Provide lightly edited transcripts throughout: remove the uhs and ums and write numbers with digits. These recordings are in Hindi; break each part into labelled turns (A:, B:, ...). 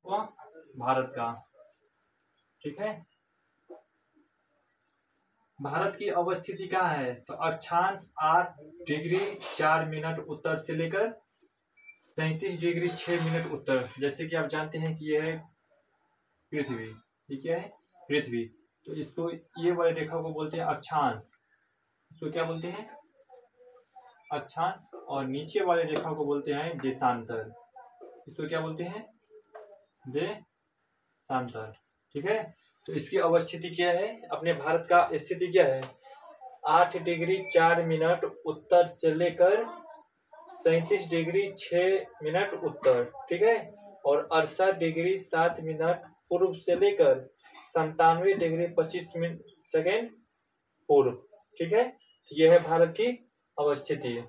A: हुआ भारत का। ठीक है, भारत की अवस्थिति कहाँ है? तो अक्षांश 8 डिग्री 4 मिनट उत्तर से लेकर 37 डिग्री 6 मिनट उत्तर। जैसे कि आप जानते हैं कि यह है पृथ्वी। ये क्या है? पृथ्वी। तो इसको, ये वाली रेखा को बोलते हैं अक्षांश। इसको क्या बोलते हैं? अक्षांश। और नीचे वाले रेखा को बोलते हैं देशांतर। इसको क्या बोलते हैं? देशांतर। ठीक है, तो इसकी अवस्थिति क्या है? अपने भारत का स्थिति क्या है? 8 डिग्री 4 मिनट उत्तर से लेकर 37 डिग्री 6 मिनट उत्तर। ठीक है, और 68 डिग्री 7 मिनट पूर्व से लेकर 97 डिग्री 25 सेकेंड पूर्व। ठीक है, तो यह है भारत की अवस्थिति।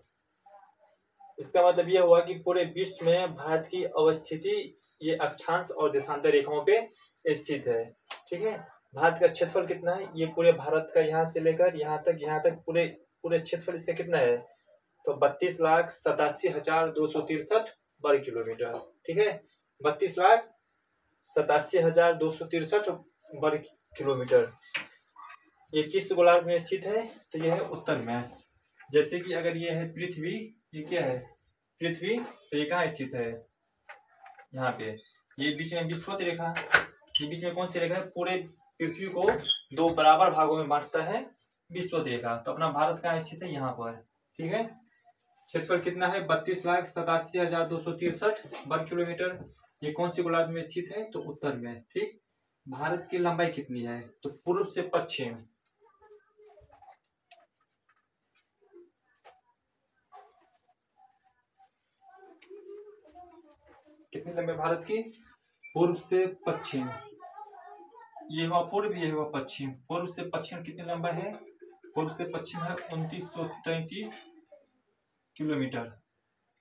A: इसका मतलब यह हुआ कि पूरे विश्व में भारत की अवस्थिति ये अक्षांश और देशांतर रेखाओं पे स्थित है। ठीक है, भारत का क्षेत्रफल कितना है? ये पूरे भारत का यहाँ से लेकर यहाँ तक पूरे क्षेत्रफल इसका कितना है? तो 32,87,263 वर्ग किलोमीटर। ठीक है, 32,87,263 वर्ग किलोमीटर। ये किस गोलार्ध में स्थित है? तो यह है उत्तर में। जैसे कि अगर ये है पृथ्वी, ये क्या है? पृथ्वी, तो ये कहाँ स्थित है? यहाँ पे। ये बीच में विषुवत रेखा, ये बीच में कौन सी रेखा है? पूरे पृथ्वी को 2 बराबर भागों में बांटता है विषुवत रेखा। तो अपना भारत कहाँ स्थित है? यहाँ पर। ठीक है, क्षेत्रफल कितना है? 32,87,263 वर्ग किलोमीटर। ये कौन सी गोलार्ध में स्थित है? तो उत्तर में। ठीक, भारत की लंबाई कितनी है? तो पूर्व से पश्चिम, कितनी लंबाई भारत की? पूर्व से पश्चिम, ये हुआ पूर्व, ये हुआ पश्चिम। पूर्व से पश्चिम कितनी लंबाई है? पूर्व से पश्चिम है 2933 किलोमीटर।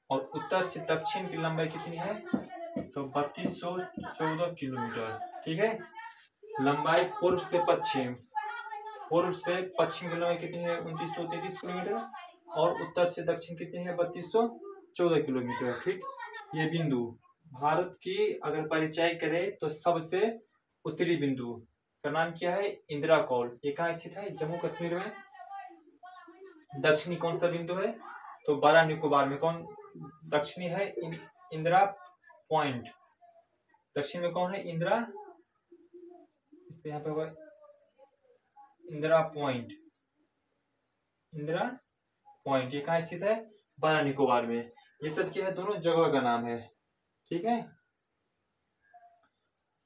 A: और उत्तर से दक्षिण की लंबाई कितनी है? तो 3214 किलोमीटर। ठीक है, लंबाई पूर्व से पश्चिम, पूर्व से पश्चिम की लंबाई कितनी है? 2933 किलोमीटर। और उत्तर से दक्षिण कितनी है? 3214 किलोमीटर। ठीक, ये बिंदु भारत की अगर परिचय करें तो सबसे उत्तरी बिंदु का नाम क्या है? इंदिरा कौल। ये कहाँ स्थित है? जम्मू कश्मीर में। दक्षिणी कौन सा बिंदु है? तो बारा निकोबार में। कौन दक्षिणी है? इंदिरा पॉइंट। दक्षिण में कौन है? इंदिरा, इसके यहाँ पे होगा इंदिरा पॉइंट। इंदिरा पॉइंट ये कहाँ स्थित है? बारा निकोबार में। ये सब क्या है? दोनों जगह का नाम है। ठीक है,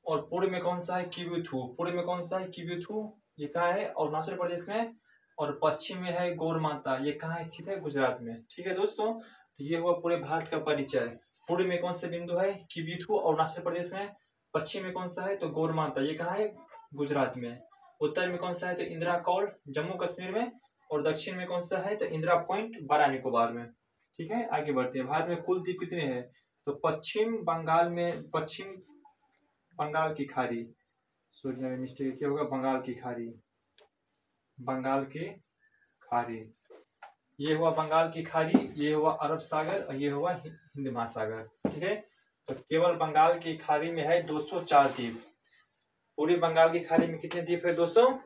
A: और पूर्व में कौन सा है? किब्यूथू। पूर्व में कौन सा है? किब्यूथू। ये कहाँ है? अरुणाचल प्रदेश में। और पश्चिम में है गौर माता। ये कहाँ स्थित है? गुजरात में। ठीक है दोस्तों, तो ये हुआ पूरे भारत का परिचय। पूर्व में कौन से बिंदु है? किब्यूथू अरुणाचल प्रदेश में। पश्चिम में कौन सा है? तो गौर माता, ये कहाँ है? गुजरात में। उत्तर में कौन सा है? तो इंदिरा कौल जम्मू कश्मीर में। और दक्षिण में कौन सा है? तो इंदिरा पॉइंट बारा निकोबार में। ठीक है, आगे बढ़ते हैं। भारत में कुल द्वीप कितने हैं? तो पश्चिम बंगाल में, पश्चिम बंगाल की खाड़ी, सूर्य में मिस्टेक क्या होगा? बंगाल की खाड़ी, बंगाल की खाड़ी। ये हुआ बंगाल की खाड़ी, ये हुआ अरब सागर, और ये हुआ हिंद महासागर। ठीक है, तो केवल बंगाल की खाड़ी में है 204 द्वीप। पूरी बंगाल की खाड़ी में कितने द्वीप है दोस्तों?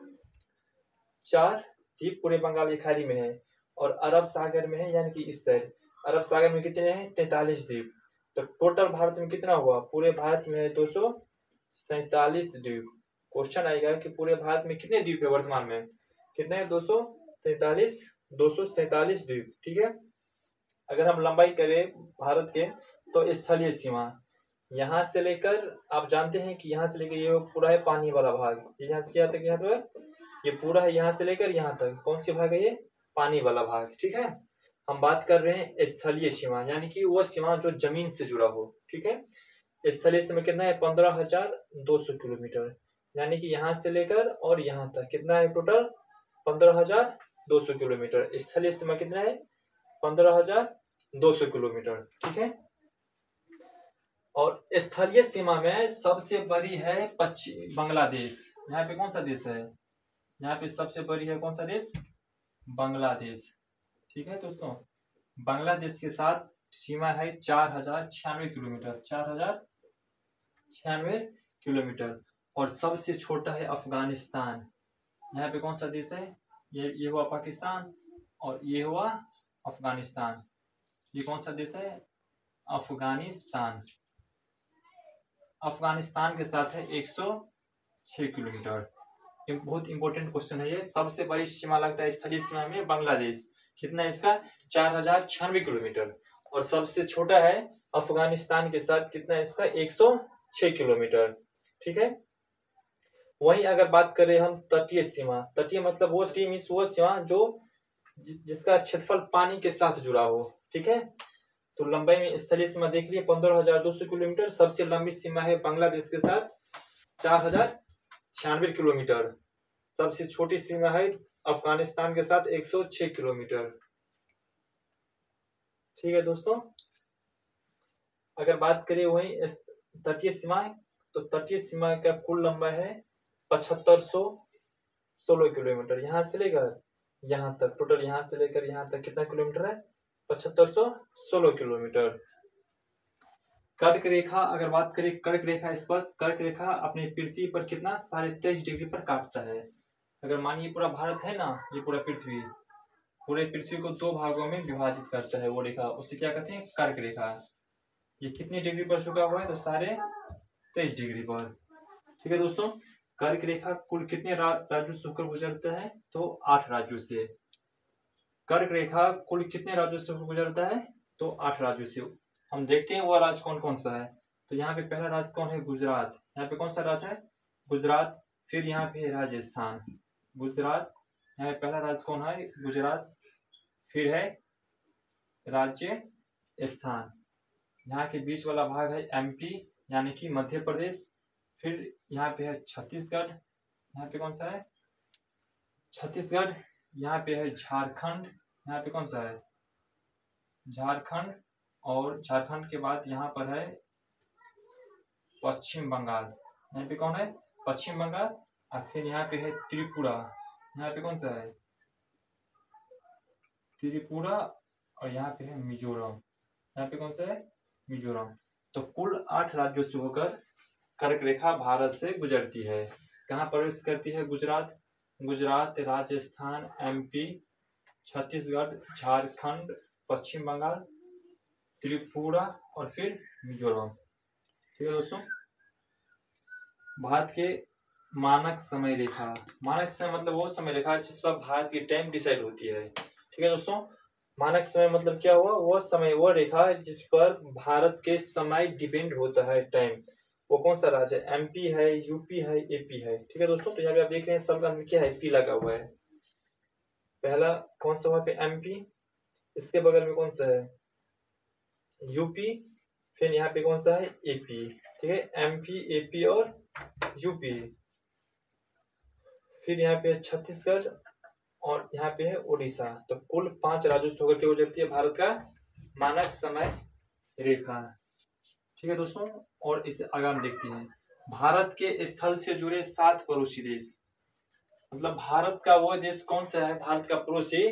A: 4 द्वीप पूरे बंगाल की खाड़ी में है। और अरब सागर में है, यानी कि इस साइड अरब सागर में कितने हैं? 43 द्वीप। तो टोटल भारत में कितना हुआ? पूरे भारत में है 247 द्वीप। क्वेश्चन आएगा कि पूरे भारत में कितने द्वीप है वर्तमान में? कितने? 247 द्वीप। ठीक है, अगर हम लंबाई करें भारत के, तो स्थलीय सीमा यहाँ से लेकर, आप जानते हैं कि यहाँ से लेकर ये पूरा है पानी वाला भाग, यहाँ से क्या तक? यहाँ पर ये पूरा है, यहाँ से लेकर यहाँ तक। कौन सी भाग है? ये पानी वाला भाग। ठीक है, हम बात कर रहे हैं स्थलीय सीमा, यानी कि वो सीमा जो जमीन से जुड़ा हो। ठीक है, स्थलीय सीमा कितना है? 15,200 किलोमीटर। यानी कि यहाँ से लेकर और यहाँ तक कितना है टोटल? 15,200 किलोमीटर। स्थलीय सीमा कितना है? 15,200 किलोमीटर। ठीक है, और स्थलीय सीमा में सबसे बड़ी है पश्चिम बांग्लादेश। यहाँ पे कौन सा देश है? यहाँ पे सबसे बड़ी है कौन सा देश? बांग्लादेश। ठीक है दोस्तों, बांग्लादेश के साथ सीमा है 4,096 किलोमीटर। 4,000 96 किलोमीटर। और सबसे छोटा है अफगानिस्तान। यहाँ पे कौन सा देश है? ये हुआ पाकिस्तान और ये हुआ अफगानिस्तान। ये कौन सा देश है? अफगानिस्तान। अफगानिस्तान के साथ है 106 किलोमीटर। बहुत इंपॉर्टेंट क्वेश्चन है ये। सबसे बड़ी सीमा लगता है स्थलीय सीमा में बांग्लादेश। कितना है इसका? 4096 किलोमीटर। और सबसे छोटा है अफगानिस्तान के साथ। कितना है इसका? 106 किलोमीटर। ठीक है। वहीं अगर बात करें हम तटीय सीमा, तटीय मतलब वो सीमा जो जिसका क्षेत्रफल पानी के साथ जुड़ा हो। ठीक है। तो लंबाई में स्थलीय सीमा देख लिए 15,200 किलोमीटर। सबसे लंबी सीमा है बांग्लादेश के साथ 4096 किलोमीटर। सबसे छोटी सीमा है अफगानिस्तान के साथ 106 किलोमीटर। ठीक है दोस्तों। अगर बात करें वहीं तटीय सीमा, तो तटीय सीमा का कुल लंबाई है 7516 किलोमीटर। यहाँ से लेकर यहाँ तक, टोटल यहाँ से लेकर यहाँ तक कितना किलोमीटर है? 7516 किलोमीटर। कर्क रेखा, अगर बात करें कर्क रेखा स्पर्श, कर्क रेखा अपनी पृथ्वी पर कितना 23.5 डिग्री पर काटता है। अगर मानिए पूरा भारत है ना, ये पूरा पृथ्वी, पूरे पृथ्वी को दो भागों में विभाजित करता है वो रेखा, उसे क्या कहते हैं? कर्क रेखा। ये कितनी डिग्री पर झुका हुआ है? तो 23.5 डिग्री पर। ठीक है दोस्तों। कर्क रेखा कुल कितने राज्यों से होकर गुजरता है? तो 8 राज्यों से। कर्क रेखा कुल कितने राज्यों से गुजरता है? तो 8 राज्यों से। हम देखते हैं वह राज्य कौन कौन सा है। तो यहाँ पे पहला राज्य कौन है? गुजरात। यहाँ पे कौन सा राज्य है? गुजरात। फिर यहाँ पे है राजस्थान, गुजरात। यहाँ पे पहला राज्य कौन है? गुजरात। फिर है राजस्थान। यहाँ के बीच वाला भाग है एमपी यानी कि मध्य प्रदेश। फिर यहाँ पे है छत्तीसगढ़। यहाँ पे कौन सा है? छत्तीसगढ़। यहाँ पे है झारखंड। यहाँ पे कौन सा है? झारखंड। और झारखंड के बाद यहाँ पर है पश्चिम बंगाल। यहाँ पे कौन है? पश्चिम बंगाल। और फिर यहाँ पे है त्रिपुरा। यहाँ पे कौन सा है? त्रिपुरा। और यहाँ पे है मिजोरम। यहाँ पे कौन सा है? मिजोरम। तो कुल 8 राज्यों से होकर कर्क रेखा भारत से गुजरती है। कहाँ प्रवेश करती है? गुजरात, राजस्थान, एमपी, छत्तीसगढ़, झारखंड, पश्चिम बंगाल, त्रिपुरा और फिर मिजोरम। ठीक है दोस्तों। भारत के मानक समय रेखा, मानक समय मतलब वो समय रेखा जिस पर भारत की टाइम डिसाइड होती है। ठीक है दोस्तों। मानक समय मतलब क्या हुआ? वो समय, वो रेखा जिस पर भारत के समय डिपेंड होता है, टाइम। वो कौन सा राज्य है? एमपी है, यूपी है, एपी है। ठीक है दोस्तों। तो यहाँ पे आप देख रहे हैं सबका क्या है? पी लगा हुआ है। पहला कौन सा? वहां पे एमपी। इसके बगल में कौन सा है? यूपी। फिर यहाँ पे कौन सा है? एपी। ठीक है। एमपी, एपी और यूपी। फिर यहाँ पे छत्तीसगढ़ और यहाँ पे है उड़ीसा। तो कुल 5 राज्यों से होकर के गुजरती है भारत का मानक समय रेखा। ठीक है दोस्तों। और इसे आगे हम देखते हैं। भारत के स्थल से जुड़े 7 पड़ोसी देश। मतलब भारत का वो देश कौन सा है? भारत का पड़ोसी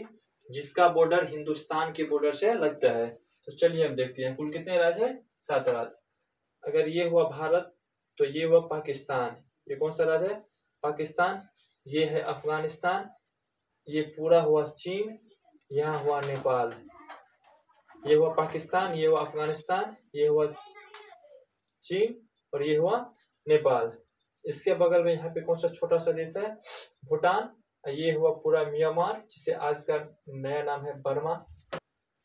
A: जिसका बॉर्डर हिंदुस्तान के बॉर्डर से लगता है। तो चलिए हम देखते हैं कुल कितने राज्य है? 7 राज्य। अगर ये हुआ भारत, तो ये हुआ पाकिस्तान। ये कौन सा राज्य है? पाकिस्तान। ये है अफगानिस्तान। ये पूरा हुआ चीन। यहाँ हुआ नेपाल। ये हुआ पाकिस्तान, ये हुआ अफगानिस्तान, ये हुआ चीन और ये हुआ नेपाल। इसके बगल में यहाँ पे कौन सा छोटा सा देश है? भूटान। ये हुआ पूरा म्यांमार, जिसे आज का नया नाम है बर्मा।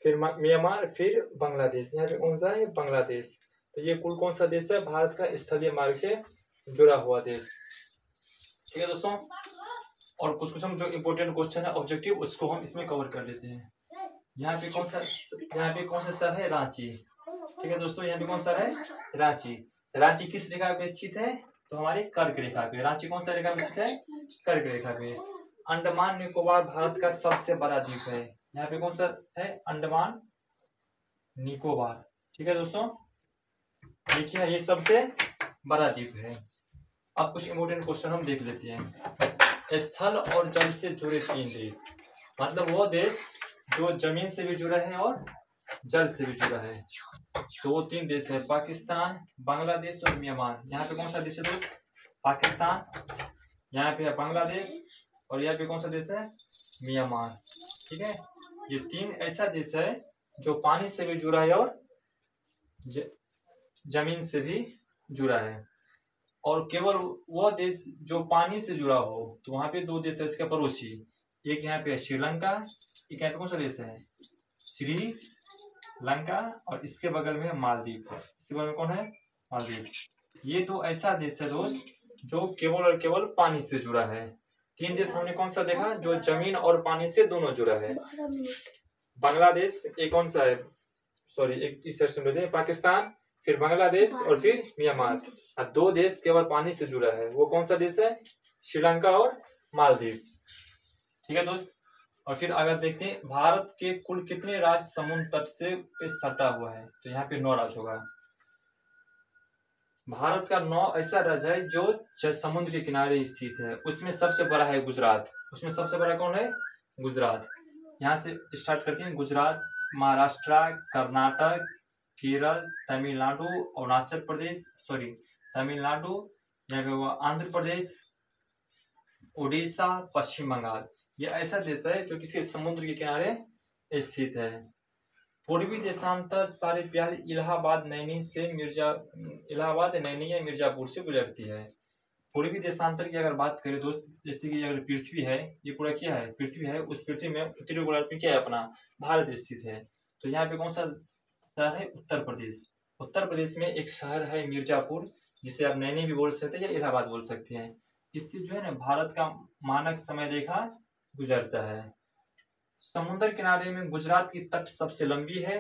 A: फिर म्यांमार, फिर बांग्लादेश। यहाँ पे कौन सा है? बांग्लादेश। तो ये कुल कौन सा देश है? भारत का स्थलीय मार्ग से जुड़ा हुआ देश। ठीक है दोस्तों। और कुछ हम जो इम्पोर्टेंट क्वेश्चन है ऑब्जेक्टिव, उसको हम इसमें कवर कर लेते हैं। यहाँ पे कौन सा शहर है? रांची। ठीक है दोस्तों। यहाँ पे कौन सा है? रांची। रांची किस रेखा पे स्थित है? तो हमारे कर्क रेखा पे। रांची कौन सा रेखा पे स्थित है? कर्क रेखा पे। अंडमान निकोबार भारत का सबसे बड़ा द्वीप है। यहाँ पे कौन सा है? अंडमान निकोबार। ठीक है दोस्तों। देखिए ये सबसे बड़ा द्वीप है। अब कुछ इम्पोर्टेंट क्वेश्चन हम देख लेते हैं। स्थल और जल से जुड़े 3 देश। मतलब वो देश जो जमीन से भी जुड़ा है और जल से भी जुड़ा है। तो वो 3 देश है, पाकिस्तान, बांग्लादेश और म्यांमार। यहाँ पे कौन सा देश है दोस्त? पाकिस्तान, यहाँ पे है बांग्लादेश और यहाँ पे कौन सा देश है? म्यांमार। ठीक है, ये 3 ऐसा देश है जो पानी से भी जुड़ा है और जमीन से भी जुड़ा है। और केवल वो देश जो पानी से जुड़ा हो, तो वहां पे 2 देश है इसके पड़ोसी। एक यहाँ पे है श्रीलंका, एक यहाँ पे कौन सा देश है? श्रीलंका, और इसके बगल में है मालदीव। इसके बगल में कौन है? मालदीव। ये 2 ऐसा देश है दोस्त जो केवल और केवल पानी से जुड़ा है। 3 देश हमने कौन सा देखा? जो जमीन और पानी से दोनों जुड़ा है। बांग्लादेश, एक कौन सा है? सॉरी, एक इस सेक्शन में पाकिस्तान, फिर बांग्लादेश और फिर म्यांमार। 2 देश केवल पानी से जुड़ा है, वो कौन सा देश है? श्रीलंका और मालदीव। ठीक है दोस्त। और फिर अगर देखते हैं भारत के कुल कितने राज्य समुद्र तट से पे सटा हुआ है, तो यहाँ पे 9 राज्य होगा। भारत का 9 ऐसा राज्य है जो समुद्र के किनारे स्थित है। उसमें सबसे बड़ा है गुजरात। उसमें सबसे बड़ा कौन है? गुजरात। यहाँ से स्टार्ट करते हैं। गुजरात, महाराष्ट्र, कर्नाटक, केरल, तमिलनाडु, अरुणाचल प्रदेश, सॉरी तमिलनाडु, यहाँ पे हुआ आंध्र प्रदेश, उड़ीसा, पश्चिम बंगाल। ये ऐसा देश है जो किसी समुद्र के किनारे स्थित है। पूर्वी देशांतर सारे प्यार इलाहाबाद नैनी या मिर्जापुर से गुजरती है। पूर्वी देशांतर की अगर बात करें दोस्त, जैसे कि अगर पृथ्वी है, ये पूरा क्या है? पृथ्वी है। उस पृथ्वी में उत्तरी गोलार्ध में क्या है? अपना भारत स्थित है। तो यहाँ पे कौन सा शहर है? उत्तर प्रदेश। उत्तर प्रदेश में एक शहर है मिर्जापुर, जिसे आप नैनी भी बोल सकते हैं या इलाहाबाद बोल सकते हैं। इससे जो है ना भारत का मानक समय रेखा गुजरता है। समुद्र किनारे में गुजरात की तट सबसे लंबी है।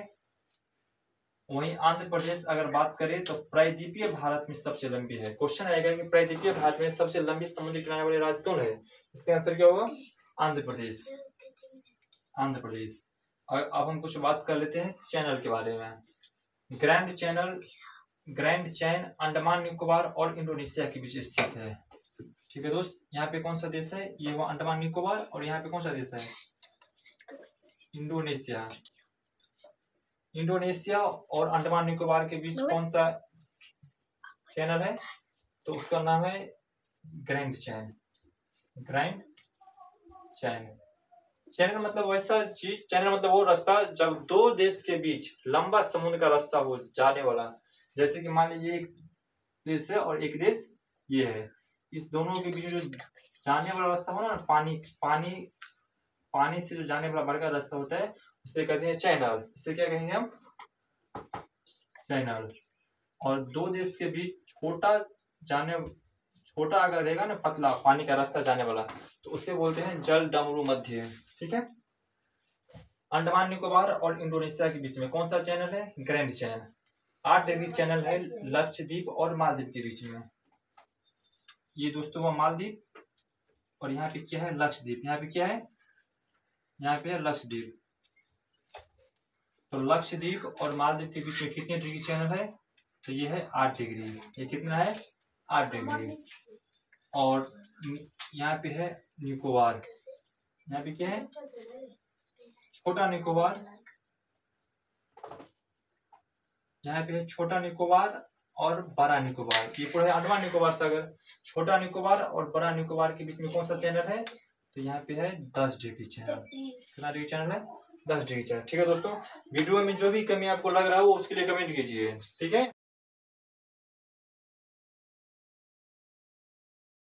A: वहीं आंध्र प्रदेश अगर बात करें तो प्रायद्वीपीय भारत में सबसे लंबी है। क्वेश्चन आएगा कि प्रायद्वीपीय भारत में सबसे लंबी समुद्र किनारे वाले राज्य कौन है? इसका आंसर क्या होगा? आंध्र प्रदेश। आंध्र प्रदेश। और अब हम कुछ बात कर लेते हैं चैनल के बारे में। ग्रैंड चैन अंडमान निकोबार और इंडोनेशिया के बीच स्थित है। ठीक है दोस्त। यहाँ पे कौन सा देश है? ये वो अंडमान निकोबार, और यहाँ पे कौन सा देश है? इंडोनेशिया। इंडोनेशिया और अंडमान निकोबार के बीच कौन सा चैनल है? तो उसका नाम है ग्रैंड चैन। ग्रैंड चैन। चैनल मतलब वैसा चीज, चैनल मतलब वो रास्ता जब 2 देश के बीच लंबा समुद्र का रास्ता हो जाने वाला। जैसे कि मान लीजिए एक देश है और एक देश ये है, इस दोनों के बीच जो जाने वाला रास्ता हो ना, पानी से जो जाने वाला बड़ा रास्ता होता है, उसे कहते हैं चैनल। इसे क्या कहेंगे हम? चैनल। और 2 देश के बीच छोटा अगर रहेगा ना, पतला पानी का रास्ता जाने वाला, तो उसे बोलते हैं जल डमरू मध्य। ठीक है। अंडमान निकोबार और इंडोनेशिया के बीच में कौन सा चैनल है? Grand channel. 8 डिग्री चैनल है लक्षद्वीप और मालदीव के बीच में। ये दोस्तों वो मालदीव, और यहाँ पे क्या है? लक्षद्वीप। यहाँ पे क्या है? यहाँ पे है लक्षद्वीप। तो लक्षद्वीप और मालदीव के बीच में कितने डिग्री चैनल है? तो ये है 8 डिग्री। ये कितना है? 8 डिग्री। और यहाँ पे है निकोबार। यहाँ पे क्या है? छोटा निकोबार। यहाँ पे है छोटा निकोबार और बड़ा निकोबार। ये पूरा है अंडमान निकोबार सागर। छोटा निकोबार और बड़ा निकोबार के बीच में कौन सा चैनल है? तो यहाँ पे है 10 डिग्री चैनल। कितना डिग्री चैनल है? 10 डिग्री चैनल। ठीक है दोस्तों, वीडियो में जो भी कमी आपको लग रहा हो उसके लिए कमेंट कीजिए। ठीक है।